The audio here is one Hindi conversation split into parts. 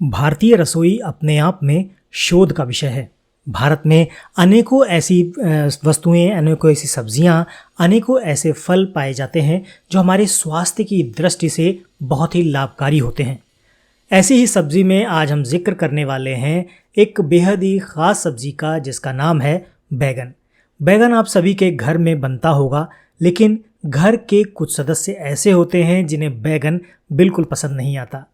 भारतीय रसोई अपने आप में शोध का विषय है। भारत में अनेकों ऐसी वस्तुएं, अनेकों ऐसी सब्जियां, अनेकों ऐसे फल पाए जाते हैं जो हमारे स्वास्थ्य की दृष्टि से बहुत ही लाभकारी होते हैं। ऐसी ही सब्जी में आज हम जिक्र करने वाले हैं एक बेहद ही ख़ास सब्जी का, जिसका नाम है बैगन। बैगन आप सभी के घर में बनता होगा, लेकिन घर के कुछ सदस्य ऐसे होते हैं जिन्हें बैगन बिल्कुल पसंद नहीं आता।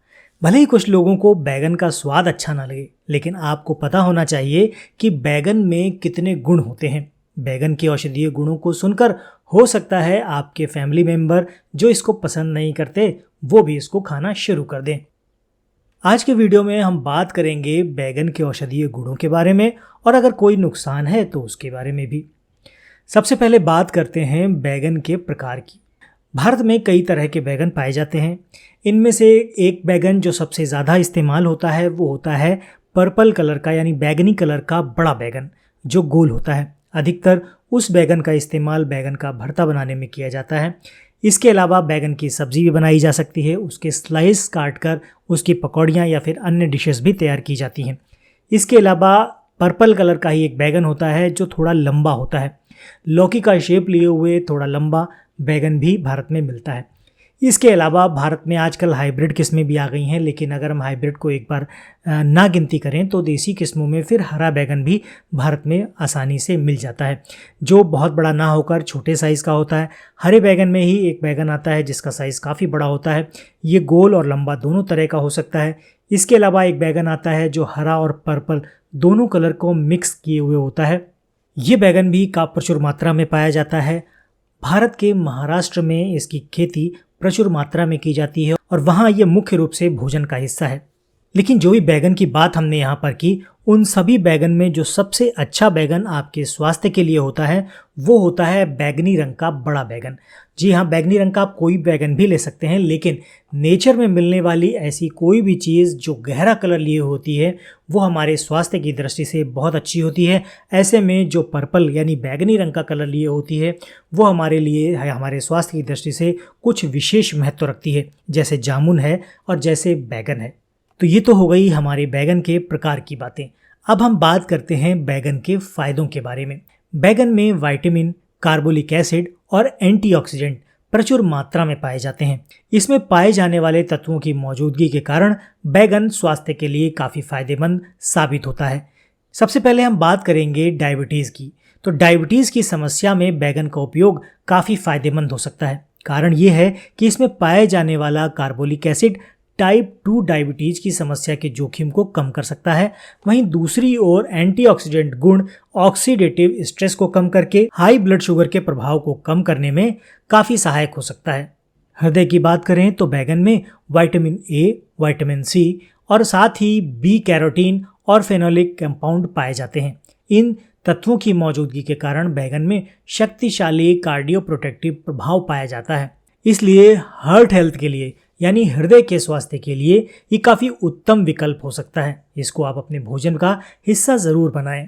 भले ही कुछ लोगों को बैगन का स्वाद अच्छा ना लगे, लेकिन आपको पता होना चाहिए कि बैगन में कितने गुण होते हैं। बैगन के औषधीय गुणों को सुनकर हो सकता है आपके फैमिली मेंबर जो इसको पसंद नहीं करते वो भी इसको खाना शुरू कर दें। आज के वीडियो में हम बात करेंगे बैगन के औषधीय गुणों के बारे में, और अगर कोई नुकसान है तो उसके बारे में भी। सबसे पहले बात करते हैं बैगन के प्रकार की। भारत में कई तरह के बैगन पाए जाते हैं। इनमें से एक बैगन जो सबसे ज़्यादा इस्तेमाल होता है वो होता है पर्पल कलर का, यानी बैगनी कलर का बड़ा बैगन जो गोल होता है। अधिकतर उस बैगन का इस्तेमाल बैगन का भरता बनाने में किया जाता है। इसके अलावा बैगन की सब्ज़ी भी बनाई जा सकती है, उसके स्लाइस काट कर उसकी पकौड़ियाँ या फिर अन्य डिशेस भी तैयार की जाती हैं। इसके अलावा पर्पल कलर का ही एक बैगन होता है जो थोड़ा लंबा होता है। लौकी का शेप लिए हुए थोड़ा लंबा बैगन भी भारत में मिलता है। इसके अलावा भारत में आजकल हाइब्रिड किस्में भी आ गई हैं, लेकिन अगर हम हाइब्रिड को एक बार ना गिनती करें तो देसी किस्मों में फिर हरा बैगन भी भारत में आसानी से मिल जाता है, जो बहुत बड़ा ना होकर छोटे साइज़ का होता है। हरे बैगन में ही एक बैगन आता है जिसका साइज़ काफ़ी बड़ा होता है। ये गोल और लंबा दोनों तरह का हो सकता है। इसके अलावा एक बैगन आता है जो हरा और पर्पल दोनों कलर को मिक्स किए हुए होता है। ये बैगन भी प्रचुर मात्रा में पाया जाता है। भारत के महाराष्ट्र में इसकी खेती प्रचुर मात्रा में की जाती है और वहाँ ये मुख्य रूप से भोजन का हिस्सा है। लेकिन जो भी बैगन की बात हमने यहाँ पर की, उन सभी बैगन में जो सबसे अच्छा बैगन आपके स्वास्थ्य के लिए होता है वो होता है बैगनी रंग का बड़ा बैगन। जी हाँ, बैगनी रंग का आप कोई बैगन भी ले सकते हैं, लेकिन नेचर में मिलने वाली ऐसी कोई भी चीज़ जो गहरा कलर लिए होती है वो हमारे स्वास्थ्य की दृष्टि से बहुत अच्छी होती है। ऐसे में जो पर्पल यानी बैगनी रंग का कलर लिए होती है वो हमारे लिए, हमारे स्वास्थ्य की दृष्टि से कुछ विशेष महत्व रखती है, जैसे जामुन है और जैसे बैगन है। तो ये तो हो गई हमारे बैगन के प्रकार की बातें। अब हम बात करते हैं बैगन के फायदों के बारे में। बैगन में विटामिन, कार्बोलिक एसिड और एंटीऑक्सीडेंट प्रचुर मात्रा में पाए जाते हैं। इसमें पाए जाने वाले तत्वों की मौजूदगी के कारण बैगन स्वास्थ्य के लिए काफ़ी फायदेमंद साबित होता है। सबसे पहले हम बात करेंगे डायबिटीज़ की। तो डायबिटीज़ की समस्या में बैगन का उपयोग काफ़ी फायदेमंद हो सकता है। कारण ये है कि इसमें पाए जाने वाला कार्बोलिक एसिड टाइप 2 डायबिटीज़ की समस्या के जोखिम को कम कर सकता है। वहीं दूसरी ओर एंटीऑक्सीडेंट गुण ऑक्सीडेटिव स्ट्रेस को कम करके हाई ब्लड शुगर के प्रभाव को कम करने में काफ़ी सहायक हो सकता है। हृदय की बात करें तो बैगन में विटामिन ए, विटामिन सी और साथ ही बी कैरोटीन और फेनोलिक कंपाउंड पाए जाते हैं। इन तत्वों की मौजूदगी के कारण बैगन में शक्तिशाली कार्डियो प्रोटेक्टिव प्रभाव पाया जाता है। इसलिए हार्ट हेल्थ के लिए, यानी हृदय के स्वास्थ्य के लिए ये काफ़ी उत्तम विकल्प हो सकता है। इसको आप अपने भोजन का हिस्सा ज़रूर बनाएं।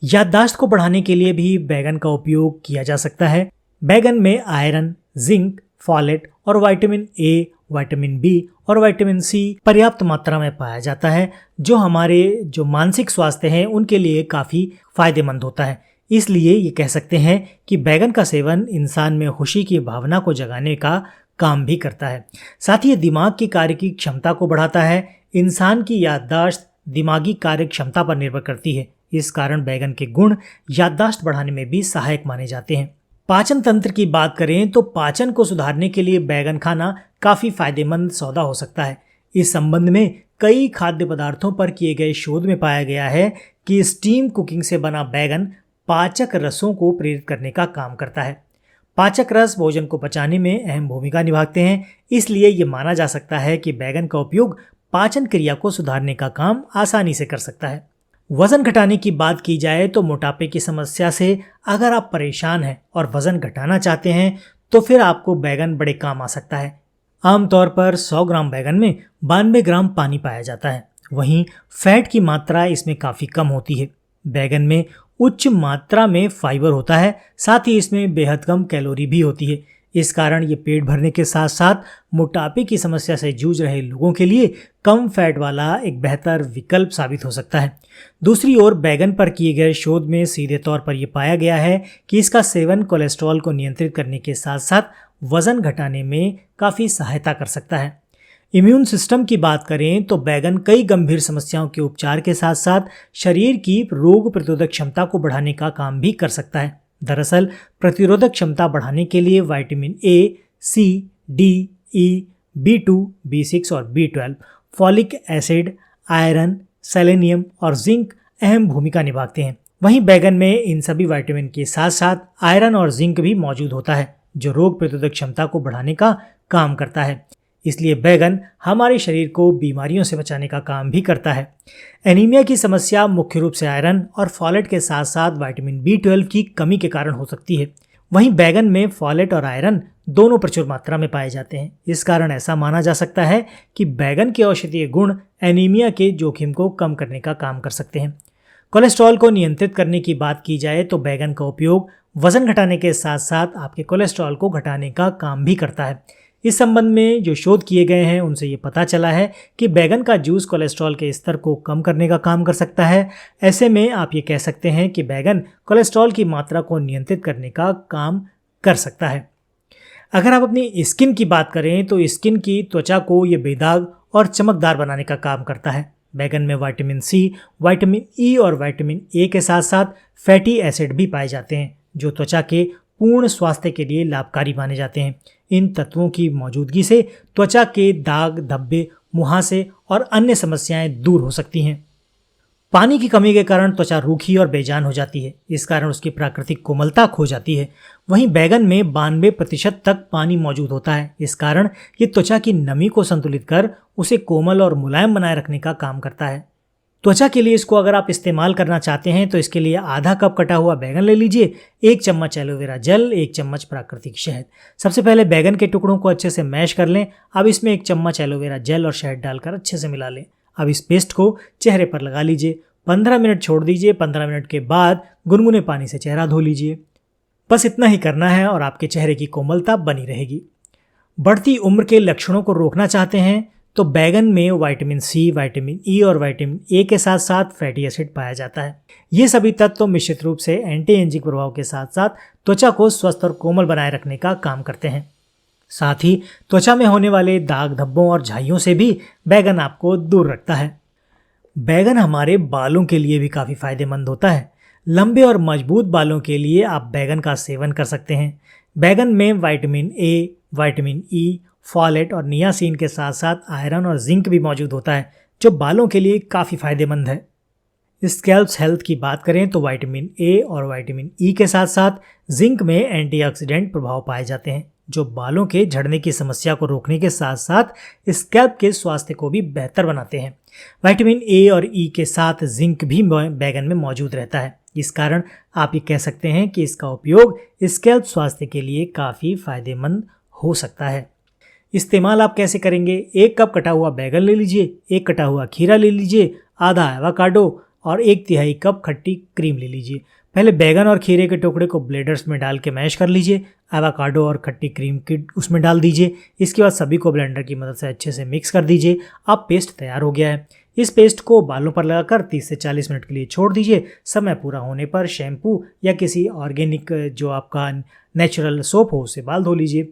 याददाश्त को बढ़ाने के लिए भी बैगन का उपयोग किया जा सकता है। बैगन में आयरन, जिंक, फॉलेट और विटामिन ए, विटामिन बी और विटामिन सी पर्याप्त मात्रा में पाया जाता है, जो हमारे जो मानसिक स्वास्थ्य हैं उनके लिए काफ़ी फायदेमंद होता है। इसलिए ये कह सकते हैं कि बैगन का सेवन इंसान में खुशी की भावना को जगाने का काम भी करता है। साथ ही दिमाग की कार्य की क्षमता को बढ़ाता है। इंसान की याददाश्त दिमागी कार्य क्षमता पर निर्भर करती है। इस कारण बैगन के गुण याददाश्त बढ़ाने में भी सहायक माने जाते हैं। पाचन तंत्र की बात करें तो पाचन को सुधारने के लिए बैगन खाना काफ़ी फायदेमंद सौदा हो सकता है। इस संबंध में कई खाद्य पदार्थों पर किए गए शोध में पाया गया है कि स्टीम कुकिंग से बना बैगन पाचक रसों को प्रेरित करने का काम करता है। पाचक रस भोजन को पचाने में अहम भूमिका निभाते हैं। इसलिए ये माना जा सकता है कि बैगन का उपयोग पाचन क्रिया को सुधारने का काम आसानी से कर सकता है। वजन घटाने की बात की जाए तो मोटापे की समस्या से अगर आप परेशान हैं और वजन घटाना चाहते हैं तो फिर आपको बैगन बड़े काम आ सकता है। आमतौर पर 100 ग्राम बैगन में 92 ग्राम पानी पाया जाता है। वहीं फैट की मात्रा इसमें काफ़ी कम होती है। बैगन में उच्च मात्रा में फाइबर होता है, साथ ही इसमें बेहद कम कैलोरी भी होती है। इस कारण ये पेट भरने के साथ साथ मोटापे की समस्या से जूझ रहे लोगों के लिए कम फैट वाला एक बेहतर विकल्प साबित हो सकता है। दूसरी ओर बैगन पर किए गए शोध में सीधे तौर पर यह पाया गया है कि इसका सेवन कोलेस्ट्रॉल को नियंत्रित करने के साथ साथ वजन घटाने में काफ़ी सहायता कर सकता है। इम्यून सिस्टम की बात करें तो बैगन कई गंभीर समस्याओं के उपचार के साथ साथ शरीर की रोग प्रतिरोधक क्षमता को बढ़ाने का काम भी कर सकता है। दरअसल प्रतिरोधक क्षमता बढ़ाने के लिए vitamin A, C, D, E, B2, B6 और B12, folic acid, iron, selenium और जिंक अहम भूमिका निभाते हैं। वहीं बैगन में इन सभी विटामिन के साथ साथ आयरन और जिंक भी मौजूद होता है जो रोग प्रतिरोधक क्षमता को बढ़ाने का काम करता है। इसलिए बैगन हमारे शरीर को बीमारियों से बचाने का काम भी करता है। एनीमिया की समस्या मुख्य रूप से आयरन और फॉलेट के साथ साथ विटामिन B12 की कमी के कारण हो सकती है। वहीं बैगन में फॉलेट और आयरन दोनों प्रचुर मात्रा में पाए जाते हैं। इस कारण ऐसा माना जा सकता है कि बैगन के औषधीय गुण एनीमिया के जोखिम को कम करने का काम कर सकते हैं। कोलेस्ट्रॉल को नियंत्रित करने की बात की जाए तो बैगन का उपयोग वजन घटाने के साथ साथ आपके कोलेस्ट्रॉल को घटाने का काम भी करता है। इस संबंध में जो शोध किए गए हैं उनसे ये पता चला है कि बैगन का जूस कोलेस्ट्रॉल के स्तर को कम करने का काम कर सकता है। ऐसे में आप ये कह सकते हैं कि बैगन कोलेस्ट्रॉल की मात्रा को नियंत्रित करने का काम कर सकता है। अगर आप अपनी स्किन की बात करें तो स्किन की त्वचा को ये बेदाग और चमकदार बनाने का काम करता है। बैगन में विटामिन सी, विटामिन ई और विटामिन ए के साथ साथ फैटी एसिड भी पाए जाते हैं जो त्वचा के पूर्ण स्वास्थ्य के लिए लाभकारी माने जाते हैं। इन तत्वों की मौजूदगी से त्वचा के दाग, धब्बे, मुहासे और अन्य समस्याएं दूर हो सकती हैं। पानी की कमी के कारण त्वचा रूखी और बेजान हो जाती है। इस कारण उसकी प्राकृतिक कोमलता खो जाती है। वहीं बैगन में 92% तक पानी मौजूद होता है। इस कारण ये त्वचा की नमी को संतुलित कर उसे कोमल और मुलायम बनाए रखने का काम करता है। त्वचा के लिए इसको अगर आप इस्तेमाल करना चाहते हैं तो इसके लिए आधा कप कटा हुआ बैगन ले लीजिए, 1 चम्मच एलोवेरा जेल, 1 चम्मच प्राकृतिक शहद। सबसे पहले बैगन के टुकड़ों को अच्छे से मैश कर लें। अब इसमें 1 चम्मच एलोवेरा जेल और शहद डालकर अच्छे से मिला लें। अब इस पेस्ट को चेहरे पर लगा लीजिए। 15 मिनट छोड़ दीजिए। 15 मिनट के बाद गुनगुने पानी से चेहरा धो लीजिए। बस इतना ही करना है और आपके चेहरे की कोमलता बनी रहेगी। बढ़ती उम्र के लक्षणों को रोकना चाहते हैं तो बैगन में विटामिन सी, विटामिन ई और विटामिन ए के साथ साथ फैटी एसिड पाया जाता है। ये सभी तत्व मिश्रित रूप से एंटी एजिंग प्रभाव के साथ साथ त्वचा को स्वस्थ और कोमल बनाए रखने का काम करते हैं। साथ ही त्वचा में होने वाले दाग, धब्बों और झाइयों से भी बैगन आपको दूर रखता है। बैगन हमारे बालों के लिए भी काफ़ी फायदेमंद होता है। लंबे और मजबूत बालों के लिए आप बैगन का सेवन कर सकते हैं। बैगन में vitamin A, vitamin E, folate और नियासिन के साथ साथ आयरन और जिंक भी मौजूद होता है जो बालों के लिए काफ़ी फायदेमंद है। स्कैल्प हेल्थ की बात करें तो विटामिन ए और विटामिन ई के साथ साथ जिंक में एंटीऑक्सीडेंट प्रभाव पाए जाते हैं जो बालों के झड़ने की समस्या को रोकने के साथ साथ स्कैल्प के स्वास्थ्य को भी बेहतर बनाते हैं। विटामिन ए और ई के साथ जिंक भी बैगन में मौजूद रहता है। इस कारण आप ये कह सकते हैं कि इसका उपयोग स्कैल्प स्वास्थ्य के लिए काफ़ी फायदेमंद हो सकता है। इस्तेमाल आप कैसे करेंगे? 1 कप कटा हुआ बैगन ले लीजिए, 1 कटा हुआ खीरा ले लीजिए, आधा एवोकाडो और 1/3 कप खट्टी क्रीम ले लीजिए। पहले बैगन और खीरे के टुकड़े को ब्लेंडर्स में डाल के मैश कर लीजिए। एवोकाडो और खट्टी क्रीम की उसमें डाल दीजिए। इसके बाद सभी को ब्लेंडर की मदद से अच्छे से मिक्स कर दीजिए। अब पेस्ट तैयार हो गया है। इस पेस्ट को बालों पर लगाकर 30 से 40 मिनट के लिए छोड़ दीजिए। समय पूरा होने पर शैम्पू या किसी ऑर्गेनिक जो आपका नेचुरल सोप हो उससे बाल धो लीजिए।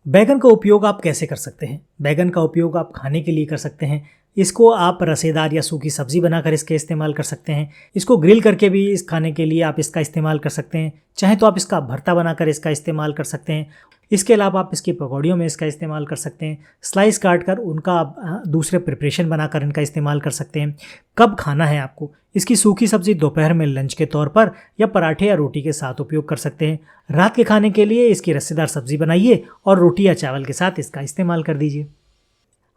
बैगन का उपयोग आप कैसे कर सकते हैं? बैगन का उपयोग आप खाने के लिए कर सकते हैं। इसको आप रसेदार या सूखी सब्जी बनाकर इसके इस्तेमाल कर सकते हैं। इसको ग्रिल करके भी इस खाने के लिए आप इसका इस्तेमाल कर सकते हैं। चाहे तो आप इसका भरता बनाकर इसका इस्तेमाल कर सकते हैं। इसके अलावा आप इसकी पकौड़ियों में इसका इस्तेमाल कर सकते हैं। स्लाइस काट कर उनका आप दूसरे प्रिपरेशन बनाकर इनका इस्तेमाल कर सकते हैं। कब खाना है आपको? इसकी सूखी सब्जी दोपहर में लंच के तौर पर या पराठे या रोटी के साथ उपयोग कर सकते हैं। रात के खाने के लिए इसकी रसेदार सब्जी बनाइए और रोटी या चावल के साथ इसका इस्तेमाल कर दीजिए।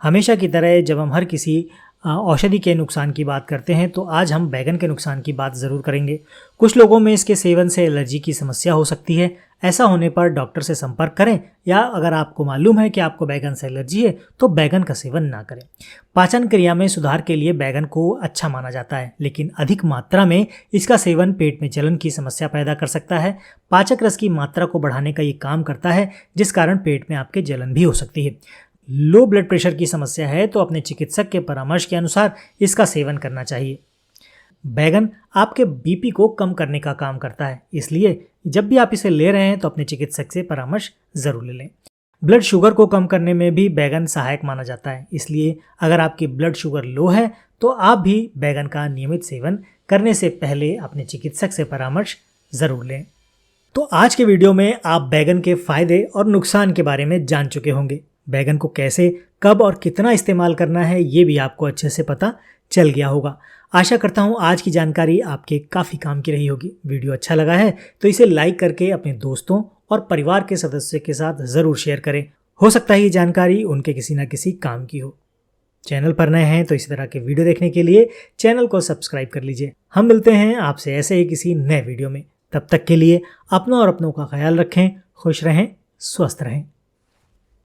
हमेशा की तरह जब हम हर किसी औषधि के नुकसान की बात करते हैं तो आज हम बैगन के नुकसान की बात ज़रूर करेंगे। कुछ लोगों में इसके सेवन से एलर्जी की समस्या हो सकती है। ऐसा होने पर डॉक्टर से संपर्क करें, या अगर आपको मालूम है कि आपको बैगन से एलर्जी है तो बैगन का सेवन ना करें। पाचन क्रिया में सुधार के लिए बैगन को अच्छा माना जाता है, लेकिन अधिक मात्रा में इसका सेवन पेट में जलन की समस्या पैदा कर सकता है। पाचक रस की मात्रा को बढ़ाने का ये काम करता है, जिस कारण पेट में आपके जलन भी हो सकती है। लो ब्लड प्रेशर की समस्या है तो अपने चिकित्सक के परामर्श के अनुसार इसका सेवन करना चाहिए। बैगन आपके बीपी को कम करने का काम करता है, इसलिए जब भी आप इसे ले रहे हैं तो अपने चिकित्सक से परामर्श जरूर ले लें। ब्लड शुगर को कम करने में भी बैगन सहायक माना जाता है, इसलिए अगर आपकी ब्लड शुगर लो है तो आप भी बैगन का नियमित सेवन करने से पहले अपने चिकित्सक से परामर्श जरूर लें। तो आज के वीडियो में आप बैगन के फायदे और नुकसान के बारे में जान चुके होंगे। बैगन को कैसे, कब और कितना इस्तेमाल करना है ये भी आपको अच्छे से पता चल गया होगा। आशा करता हूँ आज की जानकारी आपके काफ़ी काम की रही होगी। वीडियो अच्छा लगा है तो इसे लाइक करके अपने दोस्तों और परिवार के सदस्यों के साथ ज़रूर शेयर करें। हो सकता है ये जानकारी उनके किसी न किसी काम की हो। चैनल पर नए हैं तो इसी तरह के वीडियो देखने के लिए चैनल को सब्सक्राइब कर लीजिए। हम मिलते हैं आपसे ऐसे ही किसी नए वीडियो में। तब तक के लिए अपना और अपनों का ख्याल रखें, खुश रहें, स्वस्थ रहें।